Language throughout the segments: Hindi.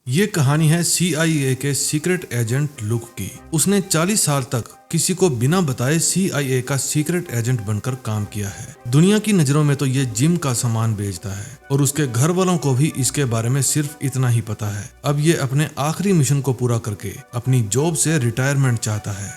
ये कहानी है CIA के सीक्रेट एजेंट लुक की। उसने 40 साल तक किसी को बिना बताए CIA का सीक्रेट एजेंट बनकर काम किया है। दुनिया की नजरों में तो ये जिम का सामान बेचता है और उसके घर वालों को भी इसके बारे में सिर्फ इतना ही पता है। अब ये अपने आखिरी मिशन को पूरा करके अपनी जॉब से रिटायरमेंट चाहता है।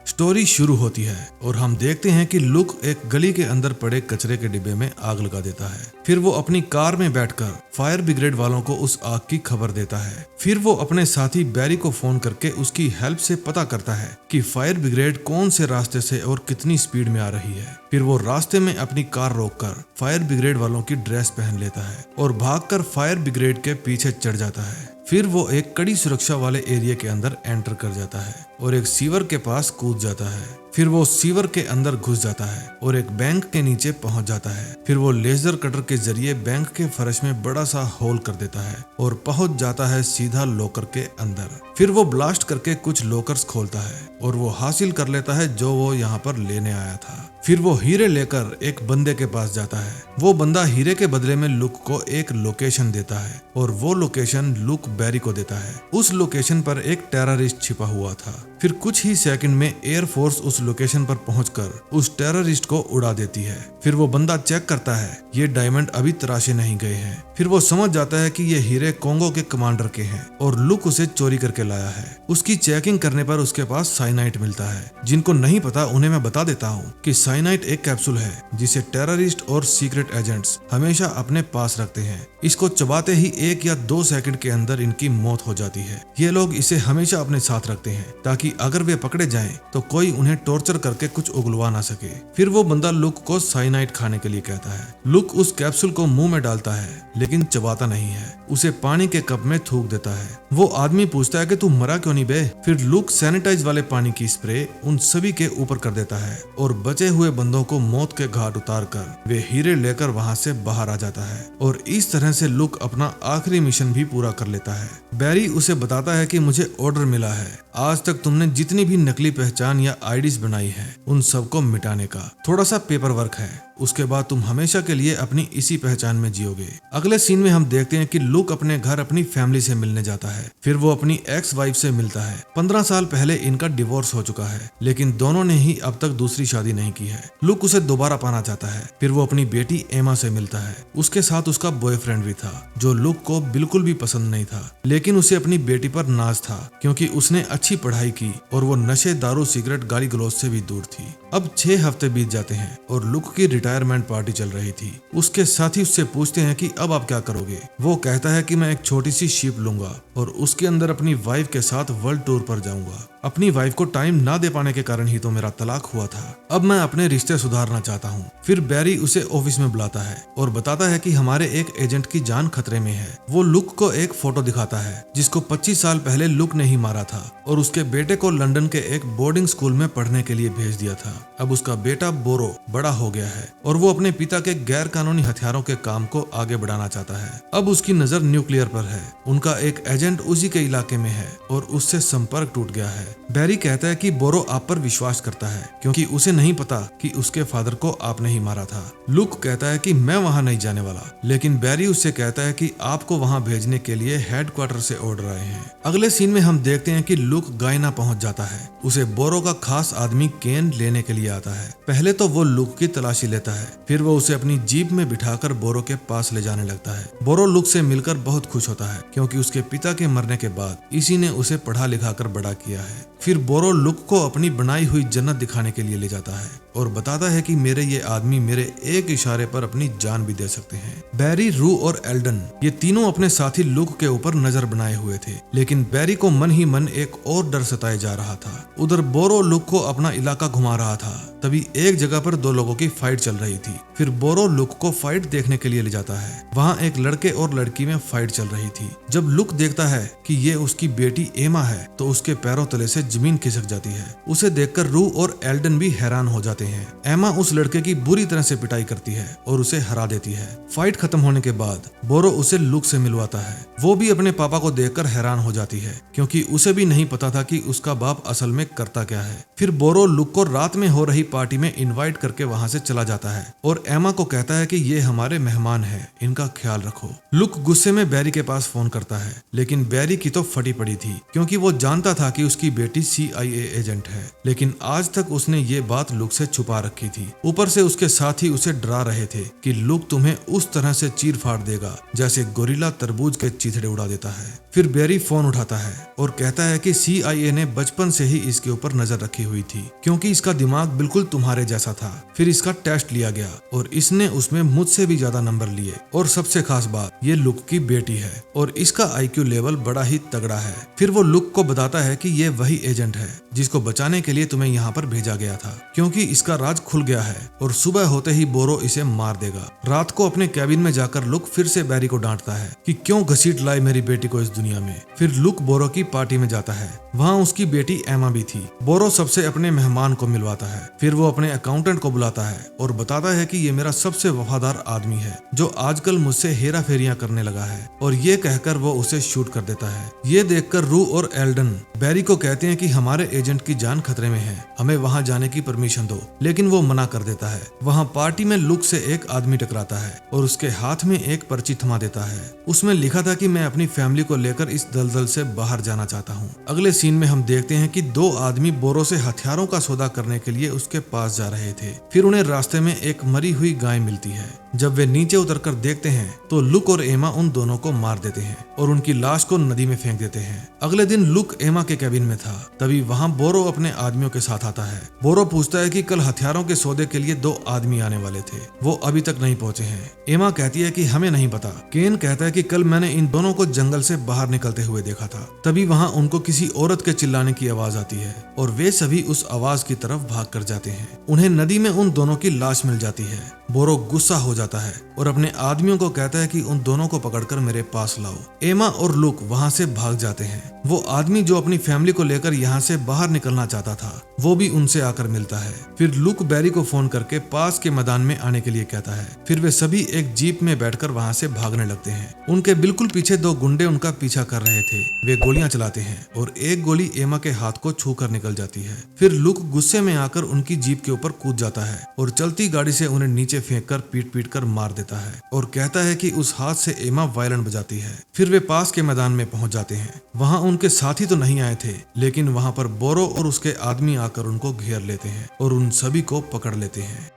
स्टोरी शुरू होती है और हम देखते हैं कि लुक एक गली के अंदर पड़े कचरे के डिब्बे में आग लगा देता है। फिर वो अपनी कार में बैठकर फायर ब्रिगेड वालों को उस आग की खबर देता है। फिर वो अपने साथी बैरी को फोन करके उसकी हेल्प से पता करता है कि फायर ब्रिगेड कौन से रास्ते से और कितनी स्पीड में आ रही है। फिर वो रास्ते में अपनी कार रोककर फायर ब्रिगेड वालों की ड्रेस पहन लेता है और भागकर फायर ब्रिगेड के पीछे चढ़ जाता है। फिर वो एक कड़ी सुरक्षा वाले एरिया के अंदर एंटर कर जाता है और एक सीवर के पास कूद जाता है। फिर वो सीवर के अंदर घुस जाता है और एक बैंक के नीचे पहुंच जाता है। फिर वो लेजर कटर के जरिए बैंक के फर्श में बड़ा सा होल कर देता है और पहुंच जाता है सीधा लॉकर के अंदर। फिर वो ब्लास्ट करके कुछ लॉकर्स खोलता है और वो हासिल कर लेता है जो वो यहाँ पर लेने आया था। फिर वो हीरे लेकर एक बंदे के पास जाता है। वो बंदा हीरे के बदले में लुक को एक लोकेशन देता है और वो लोकेशन लुक बैरी को देता है। उस लोकेशन पर एक टेररिस्ट छिपा हुआ था। फिर कुछ ही सेकंड में एयरफोर्स उस लोकेशन पर पहुंचकर उस टेररिस्ट को उड़ा देती है। फिर वो बंदा चेक करता है ये डायमंड अभी तराशे नहीं गए हैं। फिर वो समझ जाता है कि ये हीरे कोंगो के कमांडर के हैं और लुक उसे चोरी करके लाया है। उसकी चेकिंग करने पर उसके पास साइनाइट मिलता है। जिनको नहीं पता उन्हें मैं बता देता हूँ कि साइनाइट एक कैप्सूल है जिसे टेररिस्ट और सीक्रेट एजेंट्स हमेशा अपने पास रखते हैं। इसको चबाते ही 1 या 2 सेकंड के अंदर इनकी मौत हो जाती है। ये लोग इसे हमेशा अपने साथ रखते हैं ताकि अगर वे पकड़े जाएं तो कोई उन्हें टॉर्चर करके कुछ उगलवा ना सके। फिर वो बंदा लुक को साइनाइट खाने के लिए कहता है। लुक उस कैप्सूल को मुंह में डालता है लेकिन चबाता नहीं है, उसे पानी के कप में थूक देता है। वो आदमी पूछता है कि तू मरा क्यों नहीं बे? फिर लुक सैनिटाइज वाले पानी की स्प्रे उन सभी के ऊपर कर देता है और बचे हुए बंदों को मौत के घाट उतार कर वे हीरे लेकर वहाँ से बाहर आ जाता है और इस तरह से लुक अपना आखिरी मिशन भी पूरा कर लेता है। बैरी उसे बताता है कि मुझे ऑर्डर मिला है, आज तक तुमने जितनी भी नकली पहचान या आईडीज बनाई है उन सबको मिटाने का। थोड़ा सा पेपर वर्क है, उसके बाद तुम हमेशा के लिए अपनी इसी पहचान में जियोगे। अगले सीन में हम देखते हैं कि लुक अपने घर अपनी फैमिली से मिलने जाता है। फिर वो अपनी एक्स वाइफ से मिलता है। 15 साल पहले इनका डिवोर्स हो चुका है लेकिन दोनों ने ही अब तक दूसरी शादी नहीं की है। लुक उसे दोबारा पाना चाहता है। फिर वो अपनी बेटी एमा से मिलता है। उसके साथ उसका बॉयफ्रेंड भी था जो लुक को बिल्कुल भी पसंद नहीं था, लेकिन उसे अपनी बेटी पर नाज था क्योंकि उसने अच्छी पढ़ाई की और वो नशे, दारू, सिगरेट, गाली गलौज से भी दूर थी। अब 6 हफ्ते बीत जाते हैं और लुक की रिटायरमेंट पार्टी चल रही थी। उसके साथी उससे पूछते हैं कि अब आप क्या करोगे? वो कहता है कि मैं एक छोटी सी शिप लूंगा और उसके अंदर अपनी वाइफ के साथ वर्ल्ड टूर पर जाऊंगा। अपनी वाइफ को टाइम ना दे पाने के कारण ही तो मेरा तलाक हुआ था। अब मैं अपने रिश्ते सुधारना चाहता हूँ। फिर बैरी उसे ऑफिस में बुलाता है और बताता है कि हमारे एक एजेंट की जान खतरे में है। वो लुक को एक फोटो दिखाता है जिसको 25 साल पहले लुक ने ही मारा था और उसके बेटे को लंदन के एक बोर्डिंग स्कूल में पढ़ने के लिए भेज दिया था। अब उसका बेटा बोरो बड़ा हो गया है और वो अपने पिता के गैर कानूनी हथियारों के काम को आगे बढ़ाना चाहता है। अब उसकी नजर न्यूक्लियर पर है। उनका एक एजेंट उसी के इलाके में है और उससे संपर्क टूट गया है। बैरी कहता है कि बोरो आप पर विश्वास करता है क्योंकि उसे नहीं पता कि उसके फादर को आपने ही मारा था। लुक कहता है कि मैं वहां नहीं जाने वाला, लेकिन बैरी उससे कहता है कि आपको वहां भेजने के लिए हेडक्वार्टर से ऑर्डर आए हैं। अगले सीन में हम देखते हैं कि लुक गायना पहुंच जाता है। उसे बोरो का खास आदमी केन लेने के लिए आता है। पहले तो वो लुक की तलाशी लेता है, फिर वो उसे अपनी जीप में बिठाकर बोरो के पास ले जाने लगता है। बोरो लुक से मिलकर बहुत खुश होता है क्योंकि उसके पिता के मरने के बाद इसी ने उसे पढ़ा लिखा कर बड़ा किया है। फिर बोरो लुक को अपनी बनाई हुई जन्नत दिखाने के लिए ले जाता है और बताता है कि मेरे ये आदमी मेरे एक इशारे पर अपनी जान भी दे सकते हैं। बैरी, रू और एल्डन ये तीनों अपने साथी लुक के ऊपर नजर बनाए हुए थे, लेकिन बैरी को मन ही मन एक और डर सताए जा रहा था। उधर बोरो लुक को अपना इलाका घुमा रहा था। तभी एक जगह पर 2 लोगों की फाइट चल रही थी। फिर बोरो लुक को फाइट देखने के लिए ले जाता है। वहाँ एक लड़के और लड़की में फाइट चल रही थी। जब लुक देखता है कि ये उसकी बेटी एमा है तो उसके पैरों तले से जमीन खिसक जाती है। उसे देखकर रू और एल्डन भी हैरान हो जाते होते हैं। एमा उस लड़के की बुरी तरह से पिटाई करती है और उसे हरा देती है। फाइट खत्म होने के बाद बोरो उसे लुक से मिलवाता है। वो भी अपने पापा को देखकर हैरान हो जाती है क्योंकि उसे भी नहीं पता था कि उसका बाप असल में करता क्या है। फिर बोरो लुक को रात में हो रही पार्टी में इनवाइट करके वहां से चला जाता है और एमा को कहता है कि ये हमारे मेहमान हैं, इनका ख्याल रखो। लुक गुस्से में बैरी के पास फोन करता है, लेकिन बैरी की तो फटी पड़ी थी क्योंकि वो जानता था कि उसकी बेटी CIA एजेंट है, लेकिन आज तक उसने ये बात लुक से छुपा रखी थी। ऊपर से उसके साथी उसे डरा रहे थे कि लुक तुम्हें उस तरह से चीर फाड़ देगा जैसे गोरिल्ला तरबूज के चीथड़े उड़ा देता है। फिर बैरी फोन उठाता है और कहता है कि CIA ने बचपन से ही इसके ऊपर नजर रखी हुई थी क्योंकि इसका दिमाग बिल्कुल तुम्हारे जैसा था। फिर इसका टेस्ट लिया गया और इसने उसमें मुझसे भी ज्यादा नंबर लिए, और सबसे खास बात ये लुक की बेटी है और इसका IQ लेवल बड़ा ही तगड़ा है। फिर वो लुक को बताता है कि ये वही एजेंट है जिसको बचाने के लिए तुम्हें यहाँ पर भेजा गया था क्योंकि इसका राज खुल गया है और सुबह होते ही बोरो इसे मार देगा। रात को अपने कैबिन में जाकर लुक फिर से बैरी को डांटता है कि क्यों घसीट लाई मेरी बेटी को इस दुनिया में। फिर लुक बोरो की पार्टी में जाता है, वहाँ उसकी बेटी एमा भी थी। बोरो सबसे अपने मेहमान को मिलवाता है। फिर वो अपने अकाउंटेंट को बुलाता है और बताता है कि ये मेरा सबसे वफादार आदमी है जो आजकल मुझसे हेरा फेरियां करने लगा है, और ये कहकर वो उसे शूट कर देता है। ये देखकर रू और एल्डन बैरी को कहते हैं कि हमारे एजेंट की जान खतरे में है, हमें वहाँ जाने की परमिशन दो, लेकिन वो मना कर देता है। वहाँ पार्टी में लुक से एक आदमी टकराता है और उसके हाथ में एक पर्ची थमा देता है। उसमें लिखा था कि मैं अपनी फैमिली को लेकर इस दलदल से बाहर जाना चाहता हूँ। अगले सीन में हम देखते हैं कि दो आदमी बोरो से हथियारों का सौदा करने के लिए उसके पास जा रहे थे। फिर उन्हें रास्ते में एक मरी हुई गाय मिलती है। जब वे नीचे उतरकर देखते हैं तो लुक और एमा उन दोनों को मार देते हैं और उनकी लाश को नदी में फेंक देते हैं। अगले दिन लुक एमा के कैबिन में था, तभी वहाँ बोरो अपने आदमियों के साथ आता है। बोरो पूछता है कि कल हथियारों के सौदे के लिए 2 आदमी आने वाले थे, वो अभी तक नहीं पहुँचे हैं। एमा कहती है कि हमें नहीं पता। केन कहता है कि कल मैंने इन दोनों को जंगल से बाहर निकलते हुए देखा था। तभी वहाँ उनको किसी औरत के चिल्लाने की आवाज आती है और वे सभी उस आवाज की तरफ भाग कर जाते हैं। उन्हें नदी में उन दोनों की लाश मिल जाती है। बोरो गुस्सा हो जाता है और अपने आदमियों को कहता है कि उन दोनों को पकड़कर मेरे पास लाओ। एमा और लुक वहाँ से भाग जाते हैं। वो आदमी जो अपनी फैमिली को लेकर यहाँ से बाहर निकलना चाहता था वो भी उनसे आकर मिलता है। फिर लुक बैरी को फोन करके पास के मैदान में आने के लिए कहता है। फिर वे सभी एक जीप में बैठकर वहाँ से भागने लगते हैं। उनके बिल्कुल पीछे 2 गुंडे उनका पीछा कर रहे थे। वे गोलियां चलाते हैं और एक गोली एमा के हाथ को छू कर निकल जाती है। फिर लुक गुस्से में आकर उनकी जीप के ऊपर कूद जाता है और चलती गाड़ी से उन्हें नीचे फेंक कर पीट कर मार देता है और कहता है कि उस हाथ से एमा वायलिन बजाती है। फिर वे पास के मैदान में पहुंच जाते हैं। वहां उनके साथी तो नहीं आए थे, लेकिन वहां पर बोरो और उसके आदमी आकर उनको घेर लेते हैं और उन सभी को पकड़ लेते हैं।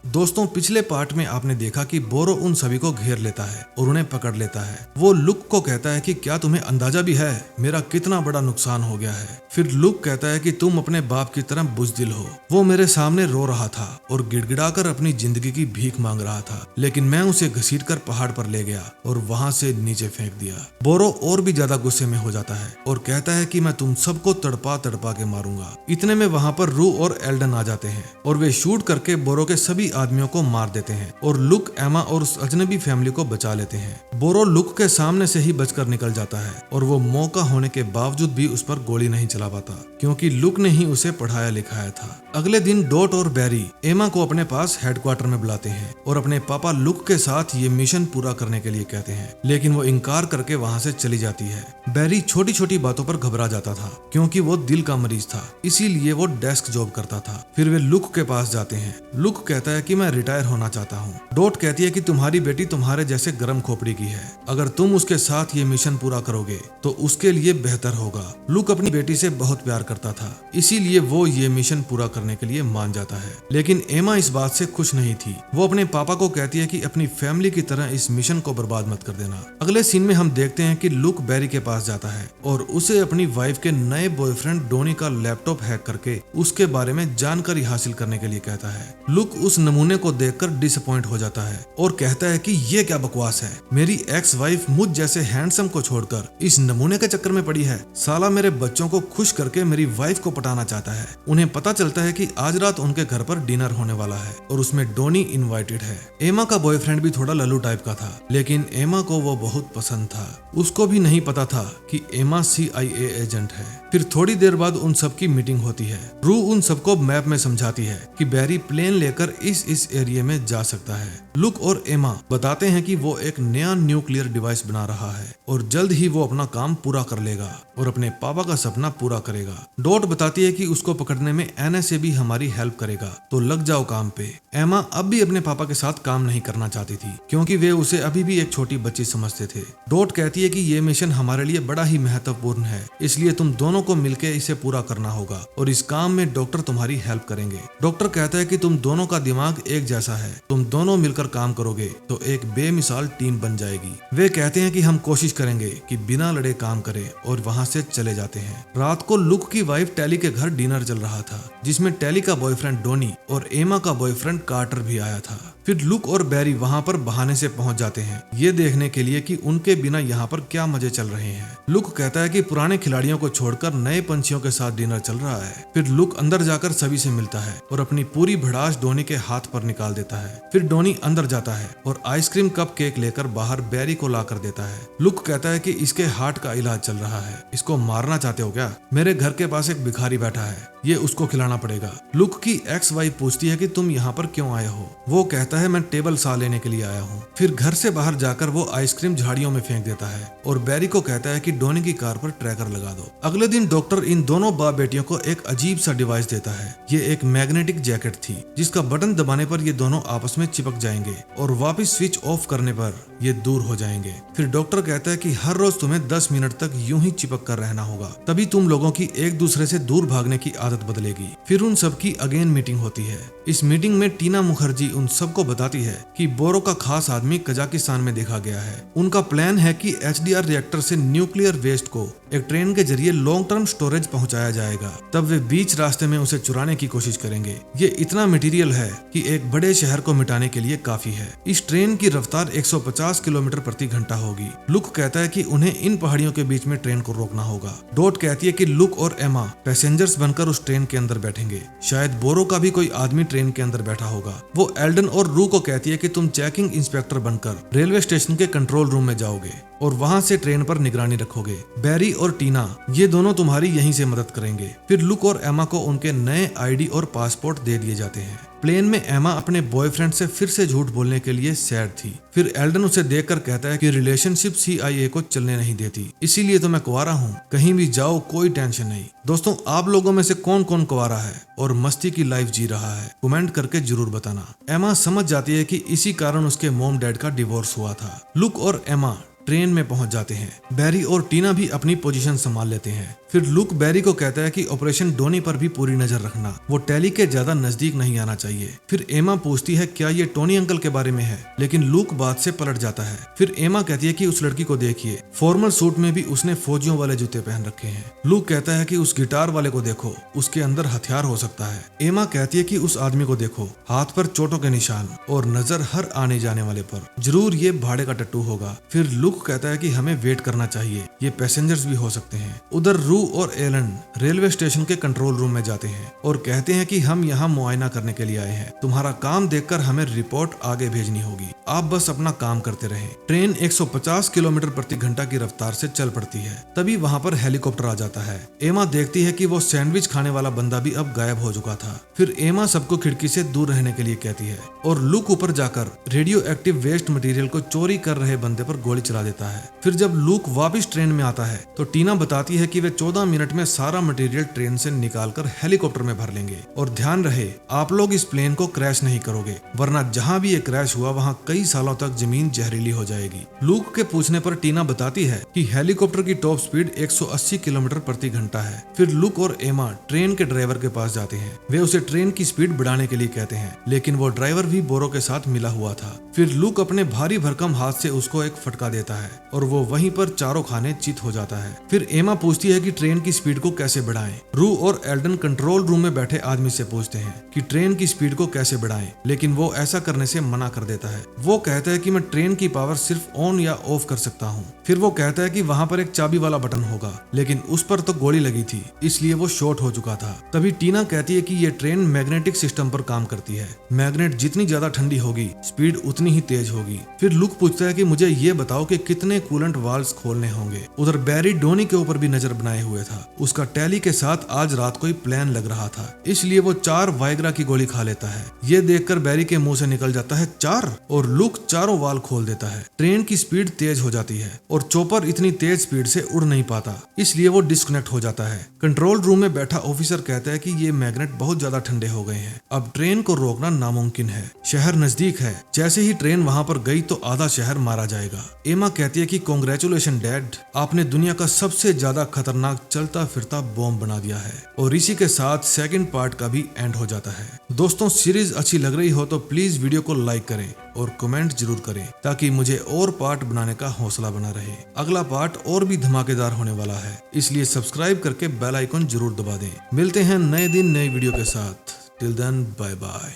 दोस्तों, पिछले पार्ट में आपने देखा कि बोरो उन सभी को घेर लेता है और उन्हें पकड़ लेता है। वो लुक को कहता है कि क्या तुम्हें अंदाजा भी है मेरा कितना बड़ा नुकसान हो गया है। फिर लुक कहता है कि तुम अपने बाप की तरह बुज़दिल हो। वो मेरे सामने रो रहा था और गिड़गिड़ाकर अपनी जिंदगी की भीख मांग रहा था, लेकिन मैं उसे घसीटकर पहाड़ पर ले गया और वहां से नीचे फेंक दिया। बोरो और भी ज्यादा गुस्से में हो जाता है और कहता है कि मैं तुम सबको तड़पा तड़पा के मारूंगा। इतने में वहां पर रू और एल्डन आ जाते हैं और वे शूट करके बोरो के सभी आदमियों को मार देते हैं और लुक, एमा और उस अजनबी फैमिली को बचा लेते हैं। बोरो लुक के सामने से ही बचकर निकल जाता है और वो मौका होने के बावजूद भी उस पर गोली नहीं चला पाता क्योंकि लुक ने ही उसे पढ़ाया लिखाया था। अगले दिन डॉट और बैरी एमा को अपने पास हेडक्वार्टर में बुलाते हैं और अपने पापा लुक के साथ ये मिशन पूरा करने के लिए कहते हैं, लेकिन वो इनकार करके वहाँ से चली जाती है। बैरी छोटी छोटी बातों पर घबरा जाता था क्योंकि वो दिल का मरीज था, इसीलिए वो डेस्क जॉब करता था। फिर वे लुक के पास जाते हैं। लुक कहता है कि मैं रिटायर होना चाहता हूँ। डॉट कहती है कि तुम्हारी बेटी तुम्हारे जैसे गर्म खोपड़ी की है, अगर तुम उसके साथ ये मिशन पूरा करोगे तो उसके लिए बेहतर होगा। लुक अपनी बेटी से बहुत प्यार करता था, इसीलिए वो ये मिशन पूरा करने के लिए मान जाता है। लेकिन एमा इस बात से खुश नहीं थी। वो अपने पापा को कहती है कि अपनी फैमिली की तरह इस मिशन को बर्बाद मत कर देना। अगले सीन में हम देखते हैं कि लुक बैरी के पास जाता है और उसे अपनी वाइफ के नए बॉयफ्रेंड डोनी का लैपटॉप हैक करके उसके बारे में जानकारी हासिल करने के लिए कहता है। लुक उस नमूने को देखकर डिसअपॉइंट हो जाता है और कहता है कि ये क्या बकवास है, मेरी एक्स वाइफ मुझ जैसे हैंडसम को छोड़कर इस नमूने के चक्कर में पड़ी है। साला मेरे बच्चों को खुश करके मेरी वाइफ को पटाना चाहता है। उन्हें पता चलता है कि आज रात उनके घर पर डिनर होने वाला है और उसमें डोनी इनवाइटेड है। एमा का बॉयफ्रेंड भी थोड़ा लल्लू टाइप का था, लेकिन एमा को वो बहुत पसंद था। उसको भी नहीं पता था कि एमा CIA एजेंट है। फिर थोड़ी देर बाद उन सबकी मीटिंग होती है। रू उन सबको मैप में समझाती है कि बैरी प्लेन लेकर इस एरिया में जा सकता है। लुक और एमा बताते हैं कि वो एक नया न्यूक्लियर डिवाइस बना रहा है और जल्द ही वो अपना काम पूरा कर लेगा और अपने पापा का सपना पूरा करेगा। डॉट बताती है कि उसको पकड़ने में एनएसए भी हमारी हेल्प करेगा, तो लग जाओ काम पे। एमा अब भी अपने पापा के साथ काम नहीं करना चाहती थी क्योंकि वे उसे अभी भी एक छोटी बच्ची समझते थे। डॉट कहती है कि ये मिशन हमारे लिए बड़ा ही महत्वपूर्ण है, इसलिए तुम दोनों को मिलकर इसे पूरा करना होगा और इस काम में डॉक्टर तुम्हारी हेल्प करेंगे। डॉक्टर कहता है कि तुम दोनों का दिमाग एक जैसा है, तुम दोनों मिलकर काम करोगे तो एक बेमिसाल टीम बन जाएगी। वे कहते हैं कि हम कोशिश करेंगे कि बिना लड़े काम करें और वहाँ से चले जाते हैं। रात को लुक की वाइफ टेली के घर डिनर चल रहा था, जिसमें टेली का बॉयफ्रेंड डोनी और एमा का बॉयफ्रेंड कार्टर भी आया था। फिर लुक और बैरी वहाँ पर बहाने से पहुँच जाते हैं, ये देखने के लिए कि उनके बिना यहाँ पर क्या मजे चल रहे हैं। लुक कहता है कि पुराने खिलाड़ियों को छोड़कर नए पंछियों के साथ डिनर चल रहा है। फिर लुक अंदर जाकर सभी से मिलता है और अपनी पूरी भड़ास डोनी के हाथ पर निकाल देता है। फिर डोनी अंदर जाता है और आइसक्रीम कप केक लेकर बाहर बैरी को ला कर देता है। लुक कहता है कि इसके हार्ट का इलाज चल रहा है, इसको मारना चाहते हो क्या? मेरे घर के पास एक भिखारी बैठा है, ये उसको खिलाना पड़ेगा। लुक की एक्स वाइफ पूछती है कि तुम यहाँ पर क्यों आए हो? वो कहता है मैं टेबल सा लेने के लिए आया हूँ। फिर घर से बाहर जाकर वो आइसक्रीम झाड़ियों में फेंक देता है और बैरी को कहता है कि डोनी की कार पर ट्रैकर लगा दो। अगले दिन डॉक्टर इन दोनों बाप बेटियों को एक अजीब सा डिवाइस देता है। ये एक मैग्नेटिक जैकेट थी जिसका बटन दबाने पर ये दोनों आपस में चिपक जाएंगे और वापस स्विच ऑफ करने पर ये दूर हो जाएंगे। फिर डॉक्टर कहता है कि हर रोज तुम्हें 10 मिनट तक यूं ही चिपक कर रहना होगा, तभी तुम लोगों की एक दूसरे से दूर भागने की आदत बदलेगी। फिर उन सबकी अगेन मीटिंग होती है। इस मीटिंग में टीना मुखर्जी उन सबको बताती है कि बोरो का खास आदमी कजाकिस्तान में देखा गया है। उनका प्लान है कि एचडीआर रिएक्टर से न्यूक्लियर वेस्ट को एक ट्रेन के जरिए लॉन्ग टर्म स्टोरेज पहुंचाया जाएगा, तब वे बीच रास्ते में उसे चुराने की कोशिश करेंगे। ये इतना मटेरियल है कि एक बड़े शहर को मिटाने के लिए काफी है। इस ट्रेन की रफ्तार 150 किलोमीटर प्रति घंटा होगी। लुक कहता है कि उन्हें इन पहाड़ियों के बीच में ट्रेन को रोकना होगा। डॉट कहती है कि लुक और एमा पैसेंजर्स बनकर उस ट्रेन के अंदर बैठेंगे। शायद बोरो का भी कोई आदमी ट्रेन के अंदर बैठा होगा। वो एल्डन और रू को कहती है कि तुम चेकिंग इंस्पेक्टर बनकर रेलवे स्टेशन के कंट्रोल रूम में जाओगे और वहां से ट्रेन पर निगरानी रखोगे। बैरी और टीना ये दोनों तुम्हारी यहीं से मदद करेंगे। फिर लुक और एमा को उनके नए आईडी और पासपोर्ट दे दिए जाते हैं। प्लेन में एमा अपने बॉयफ्रेंड से फिर से झूठ बोलने के लिए सैड थी। फिर एल्डन उसे देखकर कहता है कि रिलेशनशिप CIA को चलने नहीं देती, इसीलिए तो मैं कुंवारा हूँ, कहीं भी जाओ कोई टेंशन नहीं। दोस्तों, आप लोगों में से कौन कौन कुंवारा है और मस्ती की लाइफ जी रहा है, कमेंट करके जरूर बताना। एमा समझ जाती है कि इसी कारण उसके मॉम डैड का डिवोर्स हुआ था। लुक और एमा ट्रेन में पहुंच जाते हैं। बैरी और टीना भी अपनी पोजीशन संभाल लेते हैं। फिर लुक बैरी को कहता है कि ऑपरेशन डोनी पर भी पूरी नजर रखना, वो टेली के ज्यादा नजदीक नहीं आना चाहिए। फिर एमा पूछती है क्या ये टोनी अंकल के बारे में है, लेकिन लुक बात से पलट जाता है। फिर एमा कहती है कि उस लड़की को देखिए, फॉर्मल सूट में भी उसने फौजियों वाले जूते पहन रखे हैं। लुक कहता है कि उस गिटार वाले को देखो, उसके अंदर हथियार हो सकता है। एमा कहती है कि उस आदमी को देखो, हाथ पर चोटों के निशान और नजर हर आने जाने वाले पर, जरूर ये भाड़े का टट्टू होगा। फिर लुक कहता है कि हमें वेट करना चाहिए, ये पैसेंजर्स भी हो सकते हैं। उधर रू और एलन रेलवे स्टेशन के कंट्रोल रूम में जाते हैं और कहते हैं कि हम यहाँ मुआयना करने के लिए आए हैं, तुम्हारा काम देखकर हमें रिपोर्ट आगे भेजनी होगी, आप बस अपना काम करते रहें। ट्रेन 150 किलोमीटर प्रति घंटा की रफ्तार से चल पड़ती है। तभी वहाँ पर हेलीकॉप्टर आ जाता है। एमा देखती है कि वो सैंडविच खाने वाला बंदा भी अब गायब हो चुका था। फिर एमा सबको खिड़की से दूर रहने के लिए कहती है और लुक ऊपर जाकर रेडियो एक्टिव वेस्ट मटेरियल को चोरी कर रहे बंदे पर गोली चला देता है। फिर जब लुक वापस ट्रेन में आता है तो टीना बताती है कि वे 14 मिनट में सारा मटेरियल ट्रेन से निकालकर हेलीकॉप्टर में भर लेंगे। और ध्यान रहे, आप लोग इस प्लेन को क्रैश नहीं करोगे, वरना जहां भी ये क्रैश हुआ वहां कई सालों तक जमीन जहरीली हो जाएगी। लुक के पूछने पर टीना बताती है कि हेलीकॉप्टर की टॉप स्पीड 180 किलोमीटर प्रति घंटा है। फिर लुक और एमा ट्रेन के ड्राइवर के पास जाते हैं। वे उसे ट्रेन की स्पीड बढ़ाने के लिए कहते हैं, लेकिन वो ड्राइवर भी बोरो के साथ मिला हुआ था। फिर लुक अपने भारी भरकम हाथ से उसको एक फटका देता है और वो वहीं पर चारों खाने चित हो जाता है। फिर एमा पूछती है कि ट्रेन की स्पीड को कैसे बढ़ाएं। रू और एल्डन कंट्रोल रूम में बैठे आदमी से पूछते हैं कि ट्रेन की स्पीड को कैसे बढ़ाएं, लेकिन वो ऐसा करने से मना कर देता है। वो कहता है कि मैं ट्रेन की पावर सिर्फ ऑन या ऑफ कर सकता हूँ। फिर वो कहता है कि वहाँ पर एक चाबी वाला बटन होगा, लेकिन उस पर तो गोली लगी थी, इसलिए वो शॉर्ट हो चुका था। तभी टीना कहती है कि ये ट्रेन मैग्नेटिक सिस्टम पर काम करती है, मैग्नेट जितनी ज्यादा ठंडी होगी स्पीड उतनी ही तेज होगी। फिर लुक पूछता है कि मुझे ये बताओ कि कितने कूलेंट वाल्व्स खोलने होंगे। उधर बैरी डोनी के ऊपर भी नजर बनाए हुए था। उसका टैली के साथ आज रात को ही प्लान लग रहा था, इसलिए वो 4 वाइग्रा की गोली खा लेता है। ये देखकर बैरी के मुंह से निकल जाता है 4 और लुक चारों वाल खोल देता है। ट्रेन की स्पीड तेज हो जाती है और चॉपर इतनी तेज स्पीड से उड़ नहीं पाता, इसलिए वो डिस्कनेक्ट हो जाता है। कंट्रोल रूम में बैठा ऑफिसर कहता है कि ये मैग्नेट बहुत ज्यादा ठंडे हो गए हैं, अब ट्रेन को रोकना नामुमकिन है। शहर नजदीक है, जैसे ही ट्रेन वहां पर गई तो आधा शहर मारा जाएगा। एमा कहती है कि कांग्रेचुलेशन डैड, आपने दुनिया का सबसे ज्यादा खतरनाक चलता फिरता बॉम्ब बना दिया है। और इसी के साथ सेकंड पार्ट का भी एंड हो जाता है। दोस्तों, सीरीज अच्छी लग रही हो तो प्लीज वीडियो को लाइक करें और कमेंट जरूर करें ताकि मुझे और पार्ट बनाने का हौसला बना रहे। अगला पार्ट और भी धमाकेदार होने वाला है, इसलिए सब्सक्राइब करके बेल आइकन जरूर दबा दें। मिलते हैं नए दिन नई वीडियो के साथ। Till then, bye bye.